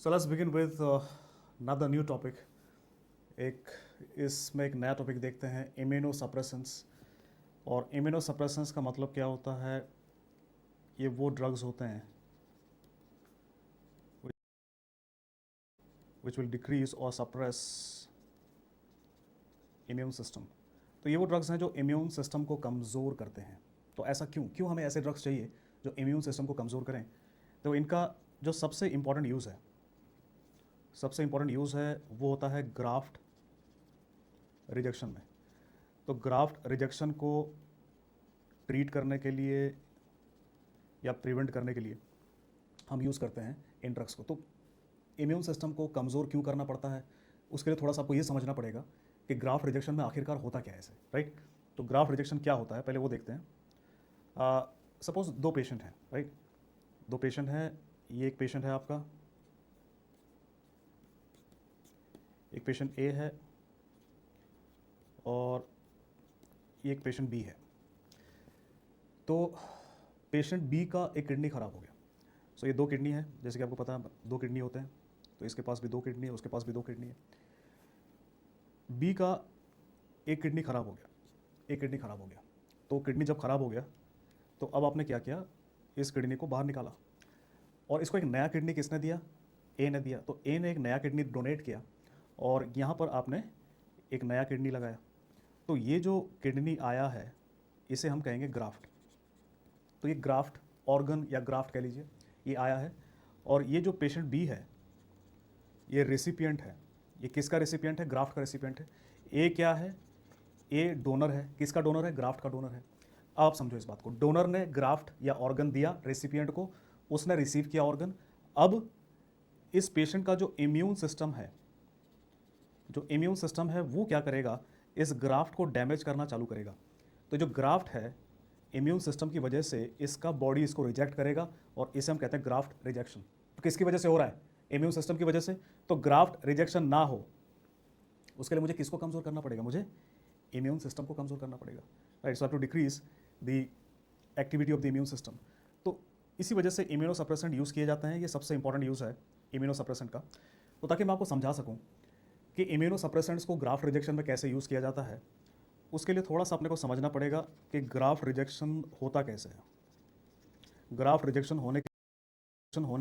So let's begin with another new topic. इसमें एक नया टॉपिक देखते हैं, इम्यूनो सप्रेसेंस। और इम्यूनो सप्रेसेंस का मतलब क्या होता है? ये वो ड्रग्स होते हैं विच विल डिक्रीज और सप्रेस इम्यून सिस्टम। तो ये वो ड्रग्स हैं जो इम्यून सिस्टम को कमज़ोर करते हैं। तो ऐसा क्यों क्यों हमें ऐसे ड्रग्स चाहिए जो इम्यून सिस्टम को कमज़ोर करें? तो इनका जो सबसे इम्पॉर्टेंट यूज़ है वो होता है ग्राफ्ट रिजेक्शन में। तो ग्राफ्ट रिजेक्शन को ट्रीट करने के लिए या प्रिवेंट करने के लिए हम यूज़ करते हैं इन ड्रग्स को। तो इम्यून सिस्टम को कमज़ोर क्यों करना पड़ता है, उसके लिए थोड़ा सा आपको ये समझना पड़ेगा कि ग्राफ्ट रिजेक्शन में आखिरकार होता क्या है ऐसे, राइट? तो ग्राफ्ट रिजेक्शन क्या होता है, पहले वो देखते हैं। सपोज दो पेशेंट हैं, राइट? दो पेशेंट हैं, ये एक पेशेंट है आपका, एक पेशेंट ए है और ये एक पेशेंट बी है। तो पेशेंट बी का एक किडनी ख़राब हो गया। सो ये दो किडनी है, जैसे कि आपको पता है दो किडनी होते हैं, तो इसके पास भी दो किडनी है, उसके पास भी दो किडनी है। बी का एक किडनी ख़राब हो गया। तो किडनी जब ख़राब हो गया तो अब आपने क्या किया, इस किडनी को बाहर निकाला और इसको एक नया किडनी किसने दिया? ए ने दिया। तो ए ने एक नया किडनी डोनेट किया और यहाँ पर आपने एक नया किडनी लगाया। तो ये जो किडनी आया है इसे हम कहेंगे ग्राफ्ट। तो ये ग्राफ्ट ऑर्गन या ग्राफ्ट कह लीजिए, ये आया है। और ये जो पेशेंट बी है ये रेसिपिएंट है। ये किसका रेसिपिएंट है? ग्राफ्ट का रेसिपिएंट है। ए क्या है? ए डोनर है। किसका डोनर है? ग्राफ्ट का डोनर है। आप समझो इस बात को, डोनर ने ग्राफ्ट या ऑर्गन दिया रेसिपिएंट को, उसने रिसीव किया ऑर्गन। अब इस पेशेंट का जो इम्यून सिस्टम है वो क्या करेगा? इस ग्राफ्ट को डैमेज करना चालू करेगा। तो जो ग्राफ्ट है इम्यून सिस्टम की वजह से इसका बॉडी इसको रिजेक्ट करेगा और इसे हम कहते हैं ग्राफ्ट रिजेक्शन। तो किसकी वजह से हो रहा है? इम्यून सिस्टम की वजह से। तो ग्राफ्ट रिजेक्शन ना हो उसके लिए मुझे किसको कमज़ोर करना पड़ेगा? मुझे इम्यून सिस्टम को कमज़ोर करना पड़ेगा, right? So to decrease the activity of the immune system. तो इसी वजह से इम्यूनो सप्रेसेंट यूज़ किए जाते हैं। ये सबसे इंपॉर्टेंट यूज़ है इम्यूनो सप्रेसेंट का। तो ताकि मैं आपको समझा सकूं कि इम्यूनो सप्रेसेंट्स को ग्राफ्ट रिजेक्शन में कैसे यूज़ किया जाता है, उसके लिए थोड़ा सा अपने को समझना पड़ेगा कि ग्राफ्ट रिजेक्शन होता कैसे है। ग्राफ्ट रिजेक्शन होने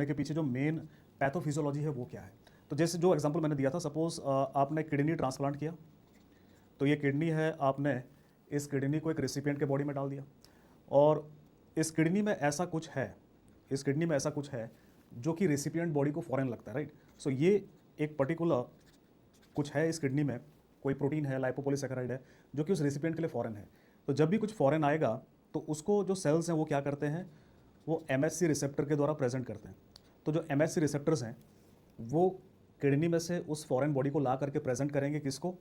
के पीछे जो मेन पैथोफिजियोलॉजी है वो क्या है। तो जैसे जो एग्जांपल मैंने दिया था, सपोज आपने किडनी ट्रांसप्लांट किया, तो ये किडनी है, आपने इस किडनी को एक रेसिपिएंट के बॉडी में डाल दिया और इस किडनी में ऐसा कुछ है जो कि रेसिपिएंट बॉडी को फॉरेन लगता है, राइट? सो ये एक पर्टिकुलर कुछ है इस किडनी में, कोई प्रोटीन है, लाइपोपॉलीसैकेराइड है, जो कि उस रेसिपिएंट के लिए फॉरेन है। तो जब भी कुछ फॉरेन आएगा तो उसको जो सेल्स हैं वो क्या करते हैं, वो एमएससी रिसेप्टर के द्वारा प्रेजेंट करते हैं। तो जो एमएससी रिसेप्टर्स हैं वो किडनी में से उस फॉरेन बॉडी को ला करके प्रेजेंट करेंगे किसको?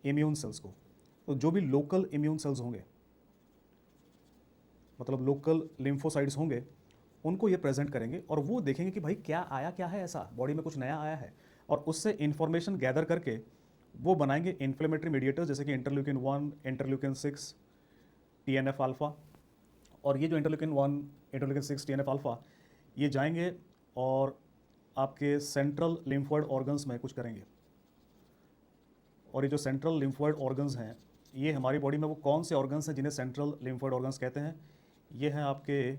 इम्यून सेल्स को। तो जो भी लोकल इम्यून सेल्स होंगे, मतलब लोकल लिम्फोसाइट्स होंगे, उनको ये प्रेजेंट करेंगे और वो देखेंगे कि भाई क्या है, ऐसा बॉडी में कुछ नया आया है, और उससे इंफॉर्मेशन गैदर करके वो बनाएंगे इन्फ्लेमेटरी मीडिएटर्स, जैसे कि इंटरल्यूकिन 1, इंटरल्यूकिन 6, टीएनएफ अल्फा। और ये जो इंटरल्यूकिन 1, इंटरल्यूकिन 6, टीएनएफ अल्फा, ये जाएंगे और आपके सेंट्रल लिम्फोइड ऑर्गन्स में कुछ करेंगे। और ये जो सेंट्रल लिम्फोइड ऑर्गन्स हैं, ये हमारी बॉडी में वो कौन से ऑर्गन्स हैं जिन्हें सेंट्रल लिम्फोइड ऑर्गन्स कहते हैं? ये हैं आपके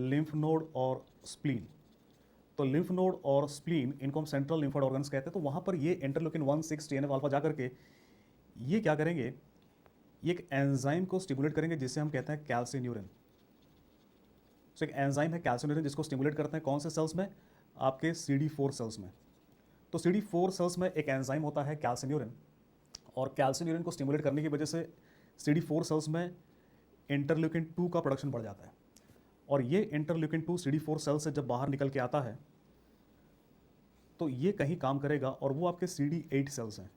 लिम्फ नोड और स्प्लीन। तो लिम्फ नोड और स्प्लीन, इनको हम सेंट्रल लिम्फोइड ऑर्गन्स कहते हैं। तो वहाँ पर ये इंटरल्यूकिन 1, 6, टीएनएफ अल्फा जा करके ये क्या करेंगे, ये एक एंजाइम को स्टिमुलेट करेंगे जिसे हम कहते हैं कैल्सिन्यूरिन। सो एक एंजाइम है कैल्सिन्यूरिन जिसको स्टिमुलेट करते हैं कौन से सेल्स में? आपके CD4 सेल्स में। तो CD4 सेल्स में एक एंजाइम होता है कैल्सिन्यूरिन, और कैल्सिन्यूरिन को स्टिमुलेट करने की वजह से CD4 सेल्स में इंटरल्यूकिन 2 का प्रोडक्शन बढ़ जाता है। और ये इंटरल्यूकिन 2 CD4 सेल से जब बाहर निकल के आता है तो ये कहीं काम करेगा, और वो आपके CD8 सेल्स हैं।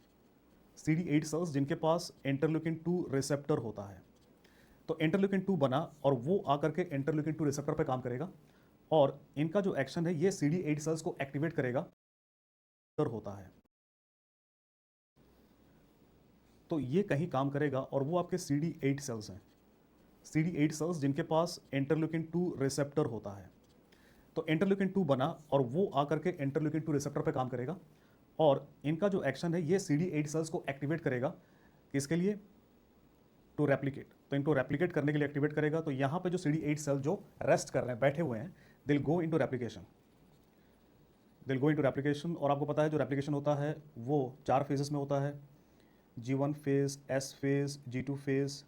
CD8 सेल्स जिनके पास इंटरल्यूकिन 2 रिसेप्टर होता है। तो इंटरल्यूकिन 2 बना और वो आकर के इंटरल्यूकिन 2 रिसेप्टर पे काम करेगा, और इनका जो एक्शन है ये CD8 सेल्स को एक्टिवेट करेगा होता है। तो ये कहीं काम करेगा और वो आपके CD8 सेल्स हैं। CD8 सेल्स जिनके पास इंटरल्यूकिन 2 रिसेप्टर होता है। तो इंटरल्यूकिन 2 बना और वो आकर के इंटरल्यूकिन 2 रिसेप्टर पे काम करेगा और इनका जो एक्शन है ये CD8 सेल्स को एक्टिवेट करेगा, किसके लिए? To replicate. तो इनको रेप्लिकेट करने के लिए एक्टिवेट करेगा। तो यहाँ पे जो CD8 सेल जो रेस्ट कर रहे हैं, बैठे हुए हैं, दिल गो इनटू रेप्लिकेशन, दिल गो इनटू रेप्लिकेशन। और आपको पता है जो रेप्लिकेशन होता है वो 4 फेजेस में होता है, G1 phase, S phase, G2 phase,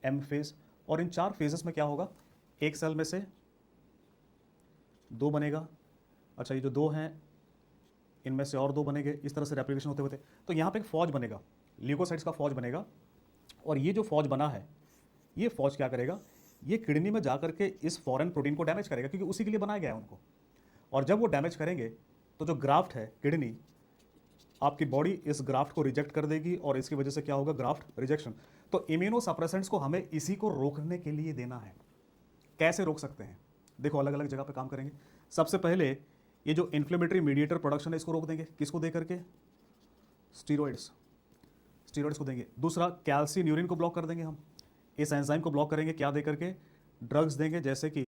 M phase. और इन 4 फेजेस में क्या होगा, एक सेल में से 2 बनेगा, अच्छा ये जो 2 हैं इनमें से और 2 बनेंगे, इस तरह से रेप्लिकेशन होते होते तो यहाँ पे एक फौज बनेगा, ल्यूकोसाइट्स का फौज बनेगा। और ये जो फौज बना है, ये फौज क्या करेगा, ये किडनी में जाकर के इस फॉरेन प्रोटीन को डैमेज करेगा, क्योंकि उसी के लिए बनाया गया है उनको। और जब वो डैमेज करेंगे तो जो ग्राफ्ट है किडनी, आपकी बॉडी इस ग्राफ्ट को रिजेक्ट कर देगी और इसकी वजह से क्या होगा, ग्राफ्ट रिजेक्शन। तो इम्यूनो सप्रेसेंट्स को हमें इसी को रोकने के लिए देना है। कैसे रोक सकते हैं? देखो अलग अलग जगह पे काम करेंगे। सबसे पहले ये जो इन्फ्लेमेटरी मीडिएटर प्रोडक्शन है इसको रोक देंगे, किसको दे करके? स्टीरॉइड्स, स्टीरॉइड्स को देंगे। दूसरा कैल्सिन्यूरिन को ब्लॉक कर देंगे हम, इस एंजाइम को ब्लॉक करेंगे, क्या दे करके? ड्रग्स देंगे, जैसे कि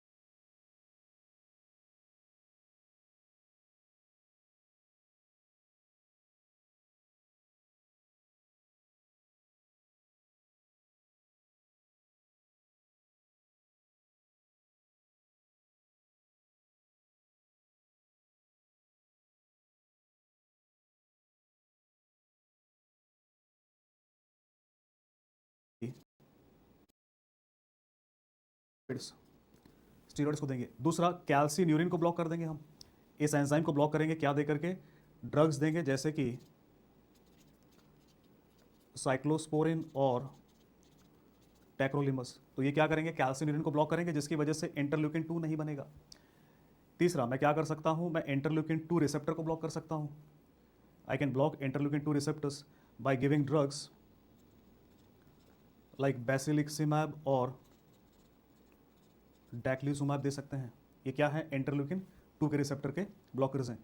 स्टीरॉइड्स को देंगे। दूसरा कैल्सिन्यूरिन को ब्लॉक कर देंगे हम, इस एंजाइम को ब्लॉक करेंगे, क्या दे करके? ड्रग्स देंगे, जैसे कि साइक्लोस्पोरिन और टैक्रोलिमस। तो ये क्या करेंगे, कैल्सिन्यूरिन को ब्लॉक करेंगे, जिसकी वजह से इंटरल्यूकिन 2 नहीं बनेगा। तीसरा मैं क्या कर सकता हूं, मैं इंटरल्यूकिन 2 रिसेप्टर को ब्लॉक कर सकता हूं। I can block interleukin 2 receptors by giving drugs like basiliximab और डैक्लीजुमैब दे सकते हैं। ये क्या है, इंटरल्यूकिन 2 के रिसेप्टर के ब्लॉकर्स हैं।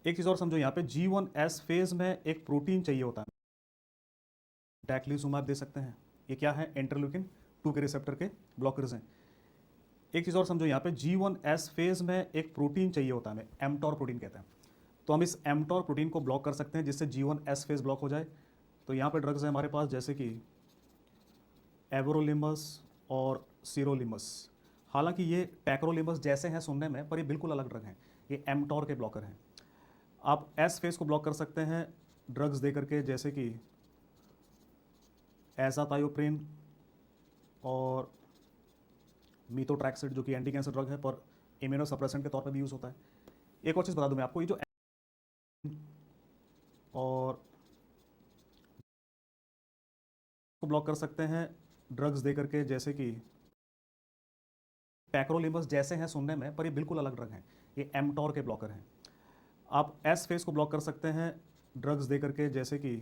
एक चीज़ और समझो, यहाँ पे G1S फेज में एक प्रोटीन चाहिए होता है, डैक्लीजुमैब दे सकते हैं। ये क्या है, इंटरल्यूकिन 2 के रिसेप्टर के ब्लॉकर्स हैं। एक चीज़ और समझो, यहाँ पे G1S फेज में एक प्रोटीन चाहिए होता है, हमें एमटॉर प्रोटीन कहते हैं। तो हम इस एमटॉर प्रोटीन को ब्लॉक कर सकते हैं, जिससे G1S फेज ब्लॉक हो जाए। तो यहाँ पे ड्रग्स हैं हमारे पास, जैसे कि एवरोलिमस और सिरोलिमस। हालांकि ये टैक्रोलिमस जैसे हैं सुनने में, पर ये बिल्कुल अलग ड्रग हैं, ये एमटॉर के ब्लॉकर हैं। आप एस फेज को ब्लॉक कर सकते हैं ड्रग्स दे करके, जैसे कि एजाथायोप्रिन और मीथोट्रैक्सिड, जो कि एंटी कैंसर ड्रग है पर इम्यूनो सप्रेसेंट के तौर पर भी यूज़ होता है। एक और चीज़ बता दूं मैं आपको, ये जो और को ब्लॉक कर सकते हैं ड्रग्स दे करके, जैसे कि टैक्रोलिमस जैसे हैं सुनने में, पर ये बिल्कुल अलग ड्रग हैं, ये एमटॉर के ब्लॉकर हैं। आप एस फेज को ब्लॉक कर सकते हैं ड्रग्स दे करके, जैसे कि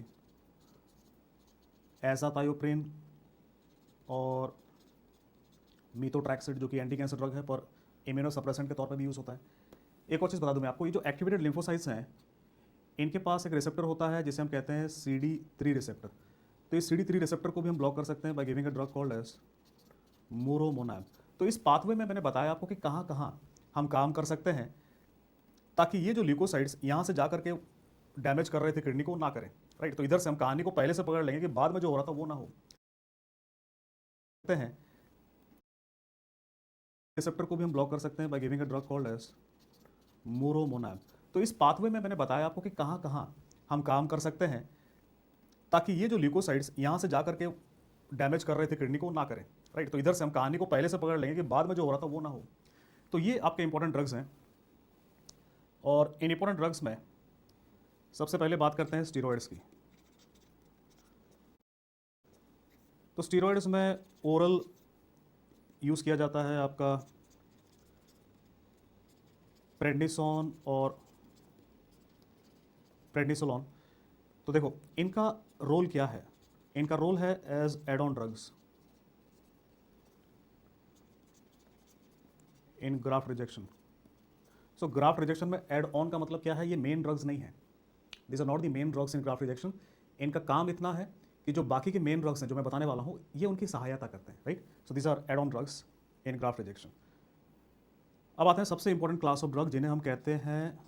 एजाथायोप्रिन और मीथोट्रैक्सिड, जो कि एंटी कैंसर ड्रग है पर इम्यूनो सप्रेसेंट के तौर पर भी यूज़ होता है। एक और चीज़ बता दूं मैं आपको, ये जो एक्टिवेटेड लिम्फोसाइट्स हैं इनके पास एक रिसेप्टर होता है जिसे हम कहते हैं CD3 रिसेप्टर। तो इस CD3 रिसेप्टर को भी हम ब्लॉक कर सकते हैं by giving a drug called as muromonab. तो इस पाथवे में मैंने बताया आपको कि कहाँ कहाँ हम काम कर सकते हैं, ताकि ये जो ल्यूकोसाइट्स यहाँ से जा करके डैमेज कर रहे थे किडनी को, ना करें। राइट, तो इधर से हम कहानी को पहले से पकड़ लेंगे कि बाद में जो हो रहा था वो ना हो। हैं रिसेप्टर को भी हम ब्लॉक कर सकते हैं by giving a drug called as muromonab. तो इस पाथवे में मैंने बताया आपको कि कहाँ कहाँ हम काम कर सकते हैं, ताकि ये जो ल्यूकोसाइट्स यहाँ से जा करके डैमेज कर रहे थे किडनी को, ना करें। राइट, तो इधर से हम कहानी को पहले से पकड़ लेंगे कि बाद में जो हो रहा था वो ना हो। तो ये आपके इंपॉर्टेंट ड्रग्स हैं। और इन इंपॉर्टेंट ड्रग्स में सबसे पहले बात करते हैं स्टीरॉयड्स की। तो स्टीरॉयड्स में ओरल यूज़ किया जाता है आपका प्रेडनिसोन और प्रेडनिसोलोन। तो देखो इनका रोल क्या है, इनका रोल है as add on drugs in graft rejection. So graft rejection में एड ऑन का मतलब क्या है, ये मेन ड्रग्स नहीं है, this are not the main drugs in graft rejection. इनका काम इतना है कि जो बाकी के मेन ड्रग्स हैं जो मैं बताने वाला हूँ, ये उनकी सहायता करते हैं। Right, so this are add on drugs in graft rejection. अब आते हैं सबसे इंपॉर्टेंट क्लास ऑफ ड्रग जिन्हें हम कहते हैं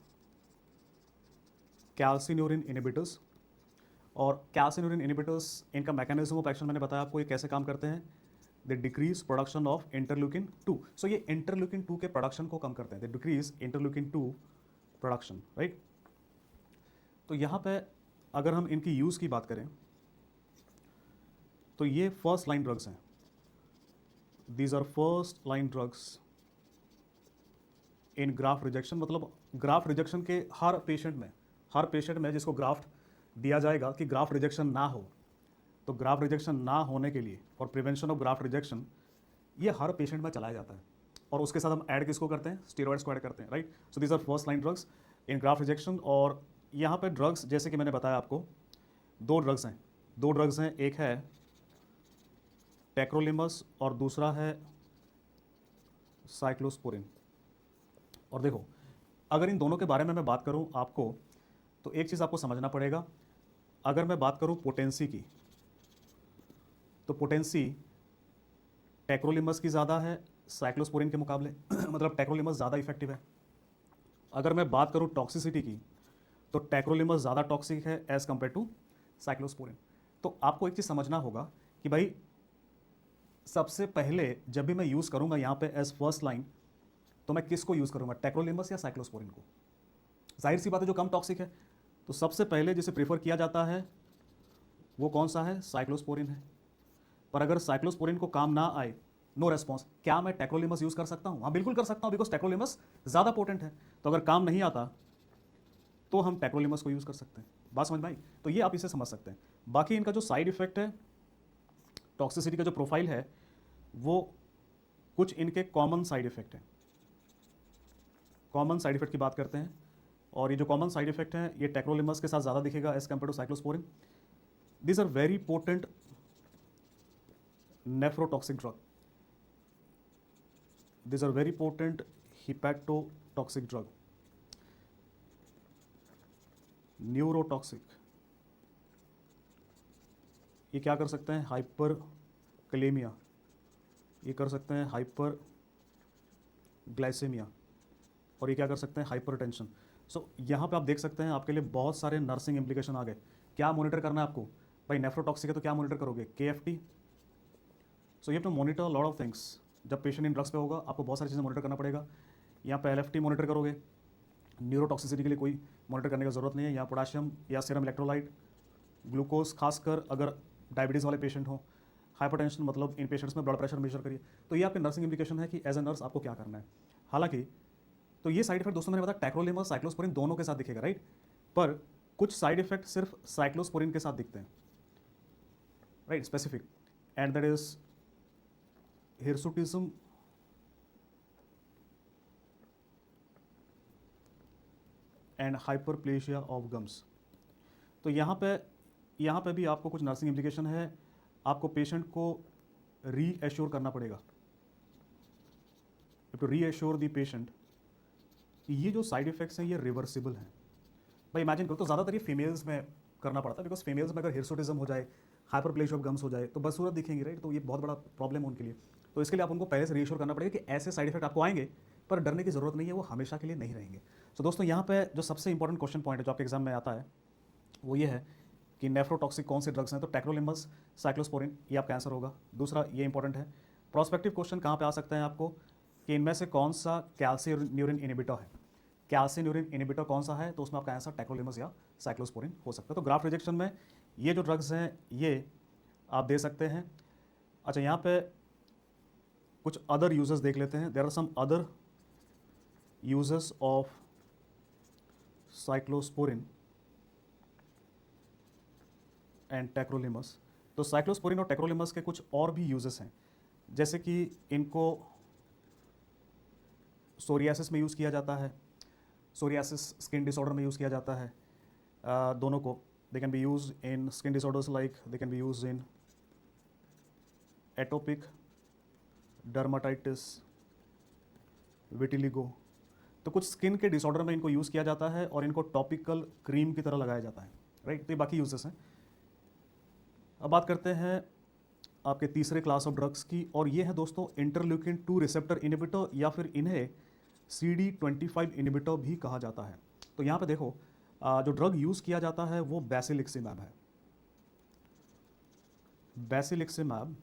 कैल्सिन्यूरिन इनहिबिटर्स। और कैल्सिन्यूरिन इनहिबिटर्स, इनका मैकेनिज्म ऑफ एक्शन मैंने बताया आपको, ये कैसे काम करते हैं। They decrease production of interleukin 2। सो ये इंटरल्यूकिन 2 के प्रोडक्शन को कम करते हैं। They decrease interleukin 2 production, right. तो यहाँ पे अगर हम इनकी यूज़ की बात करें तो ये फर्स्ट लाइन ड्रग्स हैं। These are first line drugs in graft rejection. मतलब ग्राफ्ट रिजेक्शन के हर पेशेंट में जिसको ग्राफ्ट दिया जाएगा कि ग्राफ्ट रिजेक्शन ना हो, तो ग्राफ्ट रिजेक्शन ना होने के लिए for prevention of graft rejection ये हर पेशेंट में चलाया जाता है। और उसके साथ हम ऐड किसको करते हैं, स्टेरॉइड्स को ऐड करते हैं, right. So these are first line drugs in graft rejection. और यहाँ पे ड्रग्स जैसे कि मैंने बताया आपको, दो ड्रग्स हैं। एक है टेक्रोलिमस और दूसरा है साइक्लोस्पोरिन। और देखो, अगर इन दोनों के बारे में मैं बात करूं आपको, तो एक चीज़ आपको समझना पड़ेगा। अगर मैं बात करूं पोटेंसी की, तो पोटेंसी टेक्रोलिमस की ज़्यादा है साइक्लोस्पोरिन के मुकाबले मतलब टेक्रोलिमस ज़्यादा इफेक्टिव है। अगर मैं बात करूं टॉक्सिसिटी की, तो टेक्रोलिमस ज़्यादा टॉक्सिक है एज़ कम्पेयर टू साइक्लोस्पोरिन। तो आपको एक चीज़ समझना होगा कि भाई सबसे पहले जब भी मैं यूज़ करूंगा यहाँ पे एज फर्स्ट लाइन, तो मैं किसको यूज़ करूंगा, टेक्रोलिमस या साइक्लोस्पोरिन को। जाहिर सी बात है जो कम टॉक्सिक है, तो सबसे पहले जिसे प्रीफर किया जाता है वो कौन सा है, साइक्लोस्पोरिन है। पर अगर साइक्लोस्पोरिन को काम ना आए, नो रेस्पॉन्स, क्या मैं टेक्रोलिमस यूज़ कर सकता हूँ? हाँ बिल्कुल कर सकता हूँ, बिकॉज टेक्रोलिमस ज़्यादा पोटेंट है। तो अगर काम नहीं आता तो हम टेक्रोलिमस को यूज़ कर सकते हैं। बात समझ में आई? तो ये आप इसे समझ सकते हैं। बाकी इनका जो साइड इफेक्ट है, टॉक्सिसिटी का जो प्रोफाइल है, वो कुछ इनके कॉमन साइड इफेक्ट हैं। कॉमन साइड इफेक्ट की बात करते हैं, और ये जो कॉमन साइड इफेक्ट हैं ये टेक्रोलिमस के साथ ज़्यादा दिखेगा as compare to cyclosporine. These are very potent nephrotoxic drug. These are very potent hepatotoxic drug, neurotoxic. ये क्या कर सकते हैं, हाइपर कलेमिया, ये कर सकते हैं हाइपर ग्लाइसेमिया, और ये क्या कर सकते हैं, हाइपरटेंशन। सो यहाँ पे आप देख सकते हैं आपके लिए बहुत सारे नर्सिंग इम्प्लीकेशन आ गए। क्या मॉनिटर करना है आपको भाई, नेफ्रोटॉक्सिक है तो क्या मॉनिटर करोगे, KFT। So you have to monitor lot of things. जब पेशेंट इन ड्रग्स पे होगा आपको बहुत सारी चीज़ें मॉनिटर करना पड़ेगा। यहाँ पे LFT मॉनिटर करोगे, न्यूरोटॉक्सिसिटी के लिए कोई मॉनिटर करने की ज़रूरत नहीं है। यहाँ पोटाशियम या सीरम इलेक्ट्रोलाइट, ग्लूकोज, खासकर अगर डायबिटीज़ वाले पेशेंट हो, हाइपरटेंशन मतलब इन पेशेंट्स में ब्लड प्रेशर मेजर करिए। तो ये आपके नर्सिंग इम्प्लीकेशन है कि एज ए नर्स आपको क्या करना है। हालांकि तो ये साइड इफेक्ट दोस्तों मैंने बताया टेक्रोलिमस साइक्लोस्पोरिन दोनों के साथ दिखेगा, राइट। पर कुछ साइड इफेक्ट सिर्फ साइक्लोस्पोरिन के साथ दिखते हैं, right, specific, and that is hirsutism and hyperplasia of gums. तो यहाँ पे भी आपको कुछ नर्सिंग इम्प्लीकेशन है। आपको पेशेंट को रीएश्योर करना पड़ेगा, टू रीएश्योर द पेशेंट कि ये जो साइड इफेक्ट्स हैं ये रिवर्सिबल हैं। भाई इमेजिन करो, तो ज़्यादातर ये फीमेल्स में करना पड़ता है, बिकॉज फीमेल्स में अगर हिर्सुटिज्म हो जाए, हाइपरप्लेशिया ऑफ गम्स हो जाए, तो बदसूरत दिखेंगी, राइट। तो ये बहुत बड़ा प्रॉब्लम है उनके लिए। तो इसके लिए आप उनको पहले से रीएश्योर करना पड़ेगा कि ऐसे साइड इफेक्ट आपको आएंगे, पर डरने की जरूरत नहीं है, वो हमेशा के लिए नहीं रहेंगे। तो दोस्तों यहाँ पे जो सबसे इंपॉर्टेंट क्वेश्चन पॉइंट है जो आपके एग्जाम में आता है वो ये है कि नेफ्रोटॉक्सिक कौन से ड्रग्स हैं, तो टेक्रोलिमस, साइक्लोस्पोरिन, ये आपका आंसर होगा। दूसरा ये इंपॉर्टेंट है, प्रोस्पेक्टिव क्वेश्चन कहाँ पे आ सकते हैं आपको, कि इनमें से कौन सा कैल्सिन्यूरिन इनहिबिटर है। कैल्सिन्यूरिन इनहिबिटर कौन सा है, तो उसमें आपका आंसर टेक्रोलिमस या साइक्लोस्पोरिन हो सकता है। तो ग्राफ्ट रिजेक्शन में ये जो ड्रग्स हैं ये आप दे सकते हैं। अच्छा, यहाँ पे कुछ अदर यूजेस देख लेते हैं। There are some other uses of cyclosporine and tacrolimus. तो साइक्लोस्पोरिन और टेक्रोलिमस के कुछ और भी यूजेस हैं, जैसे कि इनको सोरियासिस में यूज़ किया जाता है, सोरियासिस स्किन डिसऑर्डर में यूज़ किया जाता है। दोनों को they can be use in skin disorders like they can be use in atopic dermatitis, vitiligo. तो कुछ स्किन के डिसऑर्डर में इनको यूज़ किया जाता है और इनको टॉपिकल क्रीम की तरह लगाया जाता है, राइट। तो ये बाकी यूजेस हैं। अब बात करते हैं आपके तीसरे क्लास ऑफ ड्रग्स की, और ये है दोस्तों इंटरल्यूकिन 2 रिसेप्टर इनहिबिटर, या फिर इन्हें CD25 इनिबिटर भी कहा जाता है। तो यहाँ पे देखो जो ड्रग यूज़ किया जाता है वो बेसिलिक्सिमैब है। बेसिलिक्सिमैब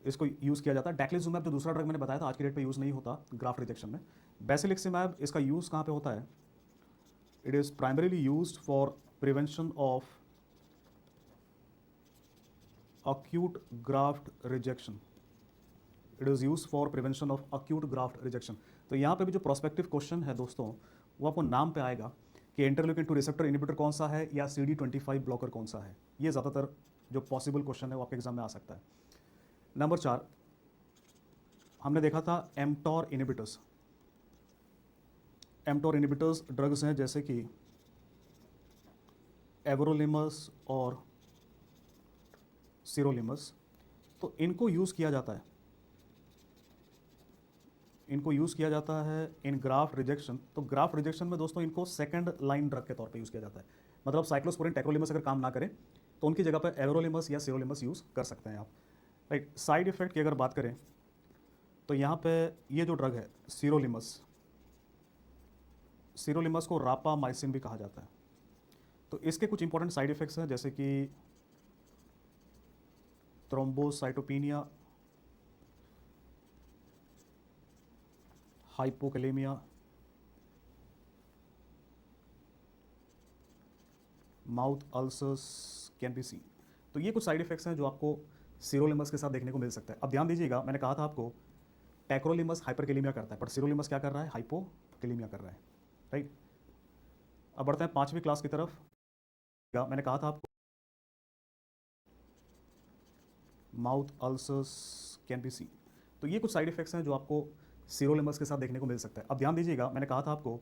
इसको यूज़ किया जाता है। डैक्लिजुमैब जो दूसरा ड्रग मैंने बताया था आज की डेट पे यूज़ नहीं होता ग्राफ्ट रिजेक्शन में। बेसिलिक्सिमैब इसका यूज़ कहाँ पे होता है? It is primarily used for prevention of acute graft rejection. It is used for prevention of acute graft rejection. तो यहाँ पे भी जो प्रोस्पेक्टिव क्वेश्चन है दोस्तों वो आपको नाम पे आएगा कि इंटरल्यूकिन 2 रिसेप्टर इनिबिटर कौन सा है या CD25 ब्लॉकर कौन सा है। ये ज़्यादातर जो पॉसिबल क्वेश्चन है वो आपके एग्जाम में आ सकता है। नंबर 4 हमने देखा था mTOR inhibitors. MTOR inhibitors drugs हैं जैसे कि एवरोलिमस और सिरोलिमस। तो इनको यूज़ किया जाता है, इनको यूज़ किया जाता है इन ग्राफ्ट रिजेक्शन। तो ग्राफ्ट रिजेक्शन में दोस्तों इनको सेकंड लाइन ड्रग के तौर पे यूज़ किया जाता है। मतलब साइक्लोस्पोरिन टेक्रोलिमस अगर काम ना करे तो उनकी जगह पर एवरोलिमस या सिरोलिमस यूज़ कर सकते हैं आप। राइट। साइड इफेक्ट की अगर बात करें तो यहाँ पे ये जो ड्रग है सिरोलिमस, सिरोलिमस को रापामाइसिन भी कहा जाता है। तो इसके कुछ इंपॉर्टेंट साइड इफेक्ट्स हैं जैसे कि thrombocytopenia, hypokalemia, mouth ulcers can be seen. तो ये कुछ साइड इफेक्ट्स हैं जो आपको सिरोलिमस के साथ देखने को मिल सकता है। अब ध्यान दीजिएगा, मैंने कहा था आपको टैक्रोलिमस हाइपरकैलेमिया करता है, पर सिरोलिमस क्या कर रहा है? हाइपोकैलेमिया कर रहा है। राइट। अब बढ़ते हैं 5वीं क्लास की तरफ। मैंने कहा था आपको mouth ulcers can be seen. तो ये कुछ साइड इफेक्ट्स हैं जो आपको सिरोलिमस के साथ देखने को मिल सकता है। अब ध्यान दीजिएगा, मैंने कहा था आपको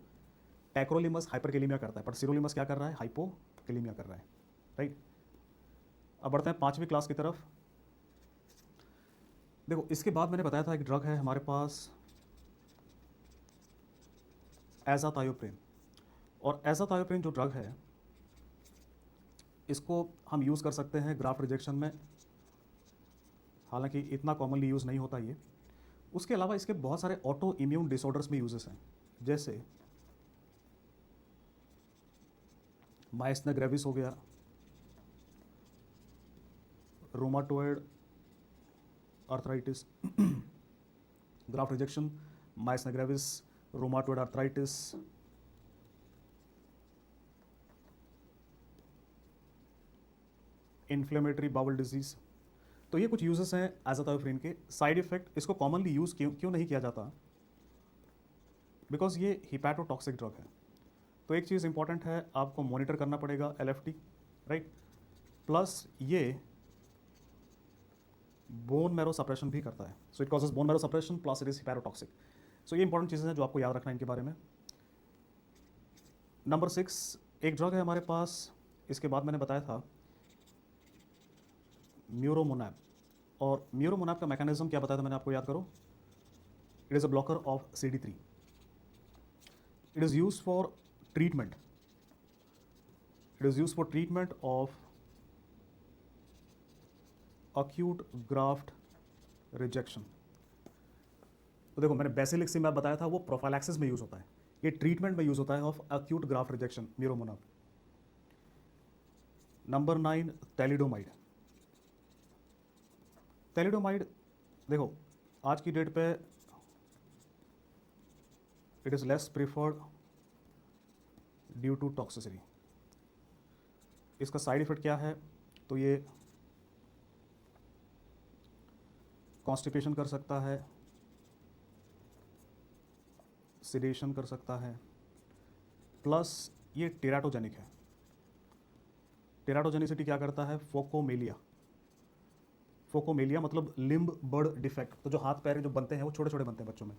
टैक्रोलिमस हाइपरकैलेमिया करता है, पर सिरोलिमस क्या कर रहा है? हाइपोकैलेमिया कर रहा है। राइट। अब बढ़ते हैं 5वीं क्लास की तरफ। देखो इसके बाद मैंने बताया था एक ड्रग है हमारे पास एज़ाथायोप्रिन। और एज़ाथायोप्रिन जो ड्रग है इसको हम यूज़ कर सकते हैं ग्राफ्ट रिजेक्शन में, हालांकि इतना कॉमनली यूज़ नहीं होता ये। उसके अलावा इसके बहुत सारे ऑटो इम्यून डिसऑर्डर्स में यूजेस हैं, जैसे माइस्थिया ग्रेविस हो गया, rheumatoid arthritis, graft rejection, myasthenia gravis, rheumatoid arthritis, inflammatory bowel disease. तो ये कुछ यूजेस हैं एज़ाथायोप्रिन के। साइड इफेक्ट, इसको कॉमनली यूज़ क्यों नहीं किया जाता? बिकॉज ये हिपैटोटॉक्सिक ड्रग है। तो एक चीज़ इंपॉर्टेंट है, आपको मॉनिटर करना पड़ेगा LFT। राइट। प्लस ये बोन मैरो सप्रेशन भी करता है। So it causes bone marrow suppression plus it is hepatotoxic. So ये इंपॉर्टेंट चीज़ें हैं जो आपको याद रखना है इनके बारे में। नंबर 6 एक ड्रग है हमारे पास, इसके बाद मैंने बताया था म्यूरोमोनैब। और म्यूरोमोनैब का मैकेनिज्म क्या बताया था मैंने आपको, याद करो। It is a blocker of CD3। It is used for treatment, it is used for treatment of acute graft rejection। तो देखो मैंने बेसिलिक्सिमैब बताया था वो प्रोफाइलैक्सिस में यूज़ होता है, ये ट्रीटमेंट में यूज़ होता है of acute graft rejection muromonab. Number 9 thalidomide. Thalidomide देखो आज की डेट पे it is less preferred due to toxicity. इसका साइड इफेक्ट क्या है? तो ये कॉन्स्टिपेशन कर सकता है, सिडेशन कर सकता है, प्लस ये टेराटोजेनिक है। टेराटोजेनिसिटी क्या करता है? फोकोमेलिया। फोकोमेलिया मतलब लिम्ब बर्ड डिफेक्ट। तो जो हाथ पैर जो बनते हैं वो छोटे छोटे बनते हैं बच्चों में।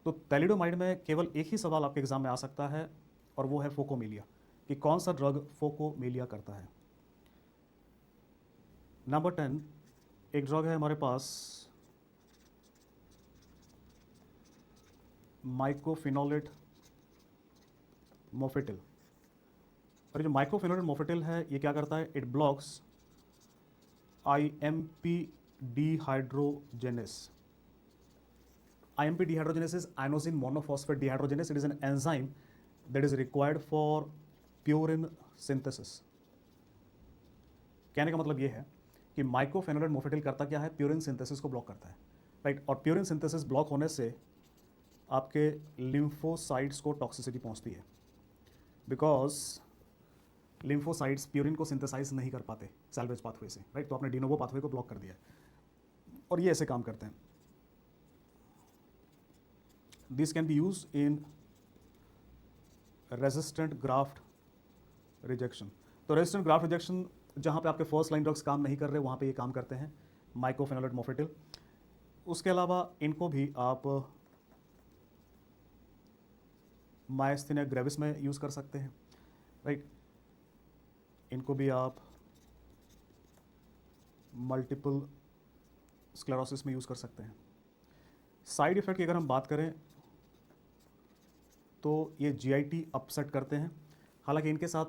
तो थैलिडोमाइड में केवल एक ही सवाल आपके एग्जाम में आ सकता है और वो है फोकोमेलिया, कि कौन सा ड्रग फोकोमेलिया करता है। नंबर 10 एक ड्रग है हमारे पास माइक्रोफिनोलेट मोफेटिल। और ये जो माइक्रोफिनोलेट मोफेटिल है ये क्या करता है? It blocks IMP डिहाइड्रोजेनेस। IMP dehydrogenase is inosine monophosphate dehydrogenase. It is an enzyme that is required for purine synthesis. कहने का मतलब ये है कि माइक्रोफेनोलेट मोफेटिल करता क्या है, प्यूरिन सिंथेसिस को ब्लॉक करता है, राइट। और प्यूरिन सिंथेसिस ब्लॉक होने से आपके लिम्फोसाइट्स को टॉक्सिसिटी पहुंचती है, बिकॉज लिम्फोसाइट्स प्यूरिन को सिंथेसाइज नहीं कर पाते सैल्वेज पाथवे से, राइट। तो आपने डिनोवो पाथवे को ब्लॉक कर दिया और ये ऐसे काम करते हैं। This can be use in resistant graft rejection. तो रेजिस्टेंट ग्राफ्ट रिजेक्शन जहाँ पे आपके फर्स्ट लाइन ड्रग्स काम नहीं कर रहे वहाँ पे ये काम करते हैं माइक्रोफेनोलेट मोफेटिल। उसके अलावा इनको भी आप मायस्थेनिया ग्रेविस में यूज़ कर सकते हैं, राइट। इनको भी आप मल्टीपल स्क्लेरोसिस में यूज़ कर सकते हैं। साइड इफ़ेक्ट की अगर हम बात करें तो ये जीआईटी अपसेट करते हैं, हालांकि इनके साथ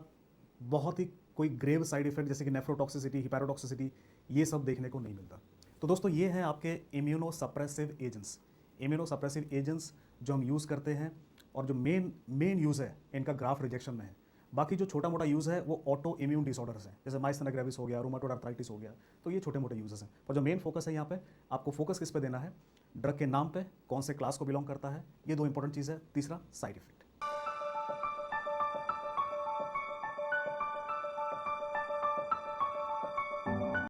बहुत ही कोई ग्रेव साइड इफेक्ट जैसे कि नेफ्रोटॉक्सिसिटी, हिपैरोटॉक्सिसिटी, ये सब देखने को नहीं मिलता। तो दोस्तों ये हैं आपके immuno suppressive agents. Immuno suppressive agents जो हम यूज़ करते हैं और जो मेन यूज़ है इनका ग्राफ्ट रिजेक्शन में है। बाकी जो छोटा मोटा यूज़ है वो ऑटो इम्यून डिसऑर्डर्स हैं, जैसे माइस्थेनिया ग्रेविस हो गया, रूमेटॉइड आर्थराइटिस हो गया, तो ये छोटे मोटे यूजेस हैं। पर जो मेन फोकस है यहाँ पे, आपको फोकस किस पे देना है, ड्रग के नाम पे, कौन से क्लास को बिलोंग करता है, ये दो इंपॉर्टेंट चीज़ है। तीसरा साइड इफेक्ट।